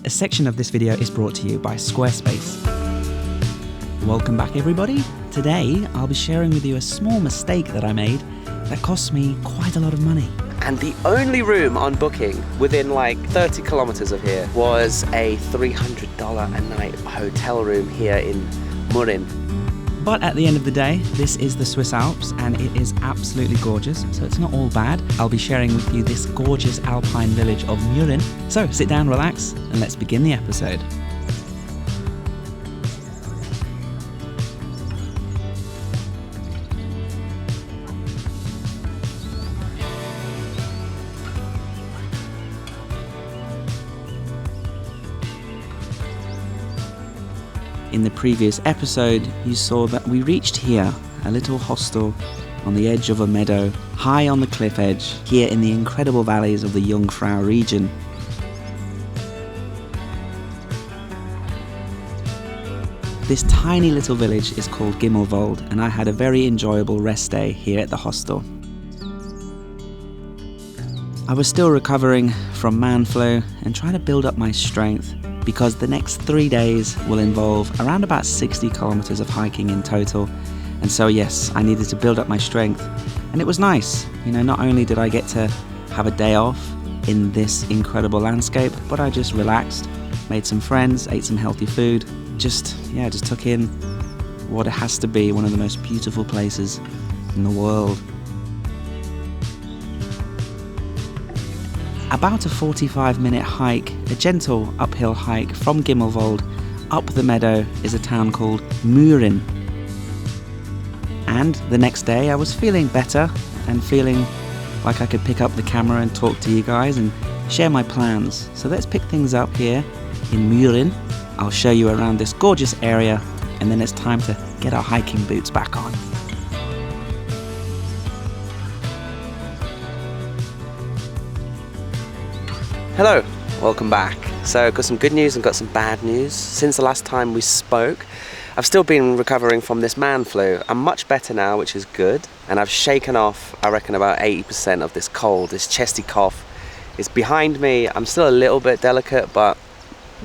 a section of this video is brought to you by Squarespace. Welcome back everybody. Today I'll be sharing with you a small mistake that I made that cost me quite a lot of money. And the only room on booking within like 30 kilometers of here was a $300 a night hotel room here in Murin. But at the end of the day, this is the Swiss Alps and it is absolutely gorgeous, so it's not all bad. I'll be sharing with you this gorgeous alpine village of Murin. So sit down, relax, and let's begin the episode. In the previous episode, you saw that we reached here, a little hostel on the edge of a meadow, high on the cliff edge, here in the incredible valleys of the Jungfrau region. This tiny little village is called Gimmelwald, and I had a very enjoyable rest day here at the hostel. I was still recovering from man flu and trying to build up my strength, because the next 3 days will involve around about 60 kilometers of hiking in total. And so yes, I needed to build up my strength. And it was nice. You know, not only did I get to have a day off in this incredible landscape, but I just relaxed, made some friends, ate some healthy food, just took in what it has to be one of the most beautiful places in the world. About a 45-minute hike, a gentle uphill hike from Gimmelwald up the meadow is a town called Murin. And the next day I was feeling better and feeling like I could pick up the camera and talk to you guys and share my plans. So let's pick things up here in Murin. I'll show you around this gorgeous area and then it's time to get our hiking boots back on. Hello, welcome back. So I've got some good news and got some bad news. Since the last time we spoke, I've still been recovering from this man flu. I'm much better now, which is good. And I've shaken off, I reckon, about 80% of this cold, this chesty cough. It's behind me. I'm still a little bit delicate, but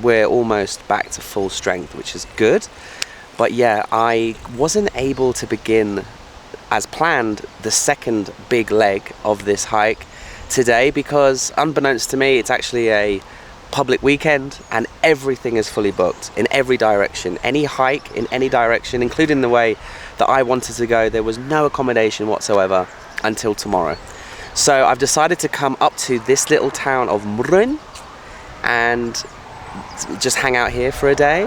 we're almost back to full strength, which is good. But yeah, I wasn't able to begin, as planned, the second big leg of this hike today because, unbeknownst to me, it's actually a public weekend and everything is fully booked in every direction. Any hike in any direction, including the way that I wanted to go, there was no accommodation whatsoever until tomorrow. So I've decided to come up to this little town of Murin and just hang out here for a day.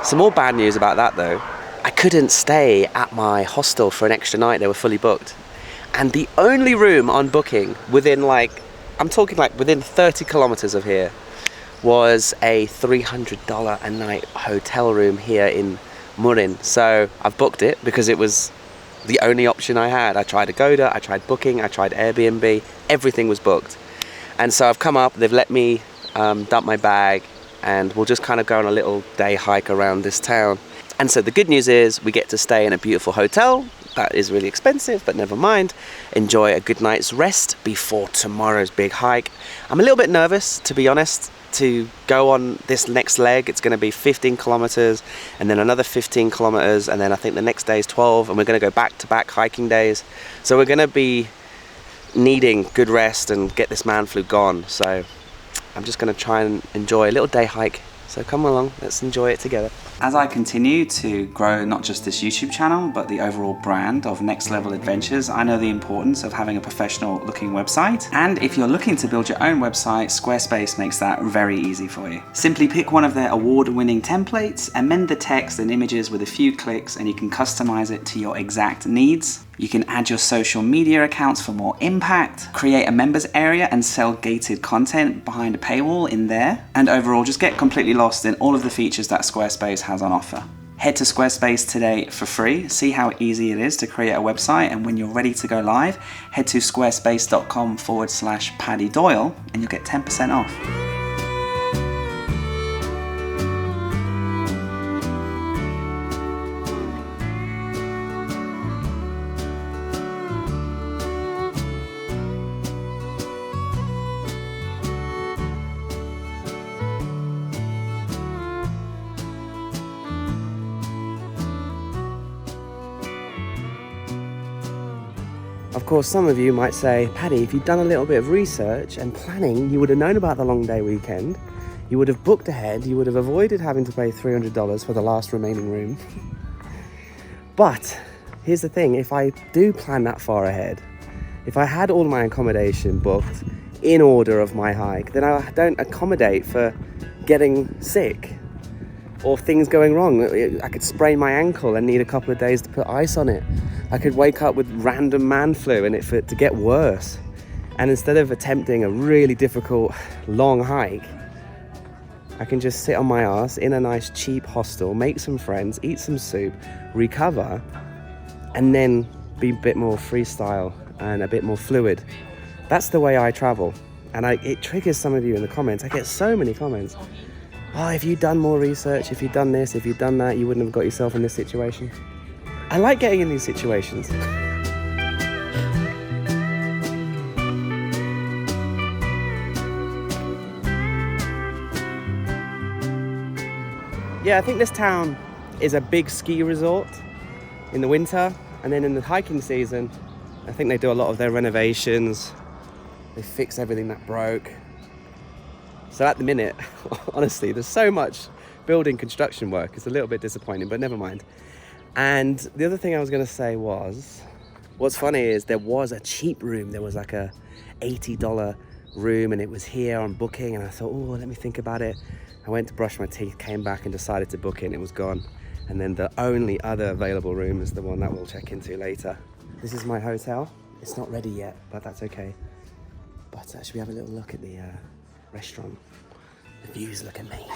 Some more bad news about that though. I couldn't stay at my hostel for an extra night, they were fully booked. And the only room on booking within within 30 kilometers of here was a $300 a night hotel room here in Murin. So I've booked it because it was the only option I had. I tried Agoda, I tried Booking, I tried Airbnb, everything was booked. And so I've come up, they've let me dump my bag and we'll just kind of go on a little day hike around this town. And so the good news is we get to stay in a beautiful hotel. That is really expensive, but never mind. Enjoy a good night's rest before tomorrow's big hike. I'm a little bit nervous, to be honest, to go on this next leg. It's going to be 15 kilometers and then another 15 kilometers. And then I think the next day is 12 and we're going to go back to back hiking days. So we're going to be needing good rest and get this man flu gone. So I'm just going to try and enjoy a little day hike. So come along, let's enjoy it together. As I continue to grow not just this YouTube channel, but the overall brand of Next Level Adventures, I know the importance of having a professional looking website. And if you're looking to build your own website, Squarespace makes that very easy for you. Simply pick one of their award-winning templates, amend the text and images with a few clicks, and you can customize it to your exact needs. You can add your social media accounts for more impact, create a members area and sell gated content behind a paywall in there, and overall just get completely lost in all of the features that Squarespace has on offer. Head to Squarespace today for free, see how easy it is to create a website, and when you're ready to go live, head to squarespace.com/Paddy Doyle and you'll get 10% off. Of course, some of you might say, Paddy, if you'd done a little bit of research and planning, you would have known about the long day weekend. You would have booked ahead. You would have avoided having to pay $300 for the last remaining room. But here's the thing, if I do plan that far ahead, if I had all my accommodation booked in order of my hike, then I don't accommodate for getting sick or things going wrong. I could sprain my ankle and need a couple of days to put ice on it. I could wake up with random man flu and for it to get worse. And instead of attempting a really difficult long hike, I can just sit on my ass in a nice cheap hostel, make some friends, eat some soup, recover, and then be a bit more freestyle and a bit more fluid. That's the way I travel. And it triggers some of you in the comments. I get so many comments. Oh, if you'd done more research, if you'd done this, if you'd done that, you wouldn't have got yourself in this situation. I like getting in these situations. Yeah, I think this town is a big ski resort in the winter, and then in the hiking season, I think they do a lot of their renovations. They fix everything that broke. So at the minute, honestly, there's so much building construction work. It's a little bit disappointing, but never mind. And the other thing I was going to say was, what's funny is there was a cheap room. There was like a $80 room, and it was here on booking. And I thought, oh, let me think about it. I went to brush my teeth, came back and decided to book it, and it was gone. And then the only other available room is the one that we'll check into later. This is my hotel. It's not ready yet, but that's okay. But should we have a little look at the restaurant? The views look amazing.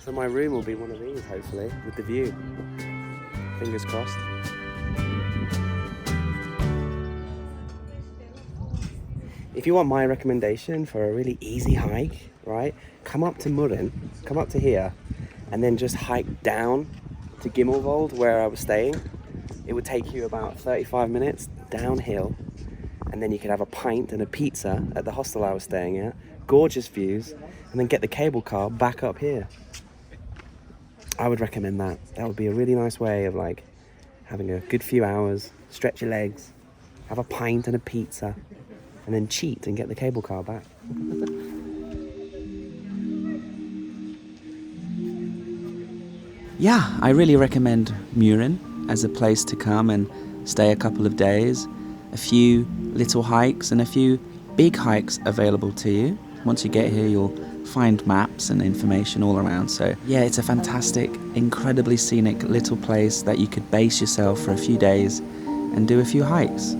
So my room will be one of these, hopefully, with the view. Fingers crossed. If you want my recommendation for a really easy hike, right, come up to Murren, come up to here, and then just hike down to Gimmelwald, where I was staying. It would take you about 35 minutes downhill, and then you could have a pint and a pizza at the hostel I was staying at. Gorgeous views, and then get the cable car back up here. I would recommend that. That would be a really nice way of like having a good few hours, stretch your legs, have a pint and a pizza, and then cheat and get the cable car back. Yeah, I really recommend Murren as a place to come and stay a couple of days. A few little hikes and a few big hikes available to you. Once you get here, you'll find maps and information all around. So yeah, it's a fantastic, incredibly scenic little place that you could base yourself for a few days and do a few hikes.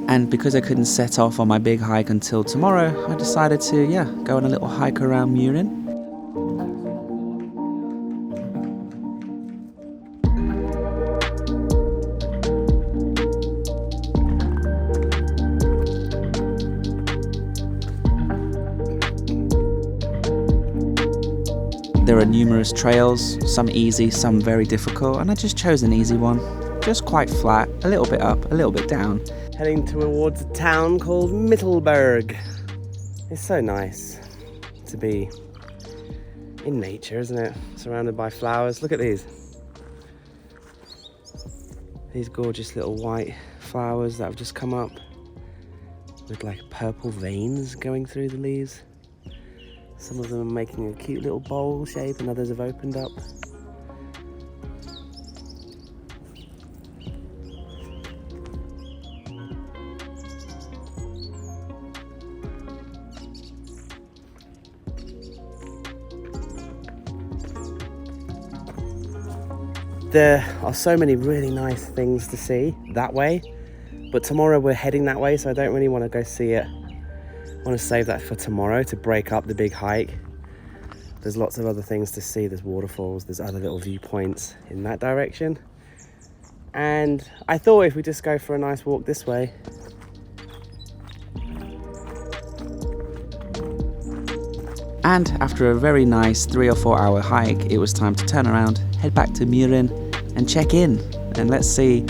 And because I couldn't set off on my big hike until tomorrow, I decided to, go on a little hike around Murren. There are numerous trails, some easy, some very difficult, and I just chose an easy one. Just quite flat, a little bit up, a little bit down. Heading towards a town called Mittelberg. It's so nice to be in nature, isn't it? Surrounded by flowers. Look at these. These gorgeous little white flowers that have just come up with like purple veins going through the leaves. Some of them are making a cute little bowl shape and others have opened up. There are so many really nice things to see that way, but tomorrow we're heading that way, so I don't really want to go see it. I want to save that for tomorrow to break up the big hike. There's lots of other things to see. There's waterfalls, there's other little viewpoints in that direction. And I thought if we just go for a nice walk this way. And after a very nice 3 or 4 hour hike, it was time to turn around, head back to Murren and check in, and let's see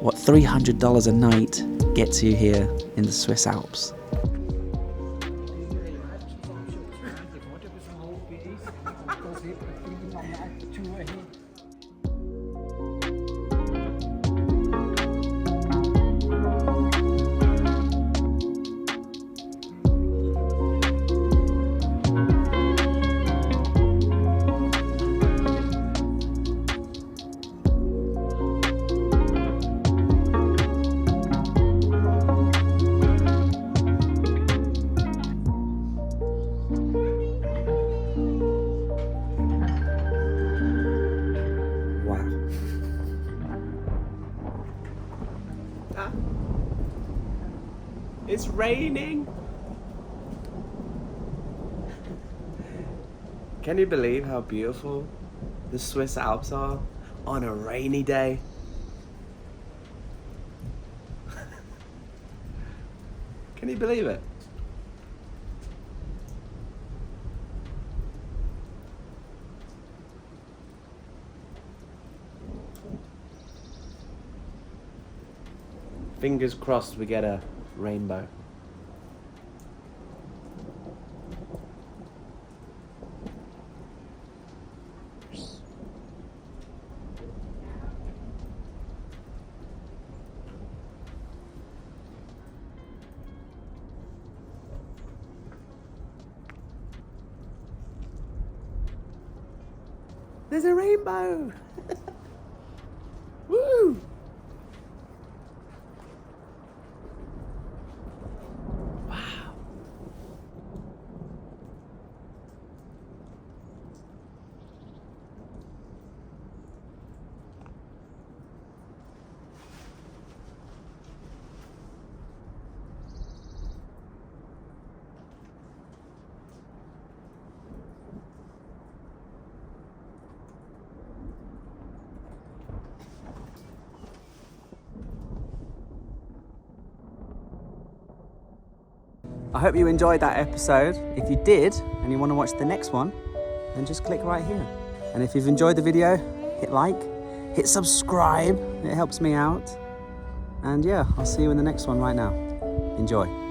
what $300 a night gets you here in the Swiss Alps. It's raining. Can you believe how beautiful the Swiss Alps are on a rainy day? Can you believe it? Fingers crossed we get a rainbow. There's a rainbow! Woo! I hope you enjoyed that episode. If you did, and you want to watch the next one, then just click right here. And if you've enjoyed the video, hit like, hit subscribe, it helps me out. And yeah, I'll see you in the next one right now. Enjoy.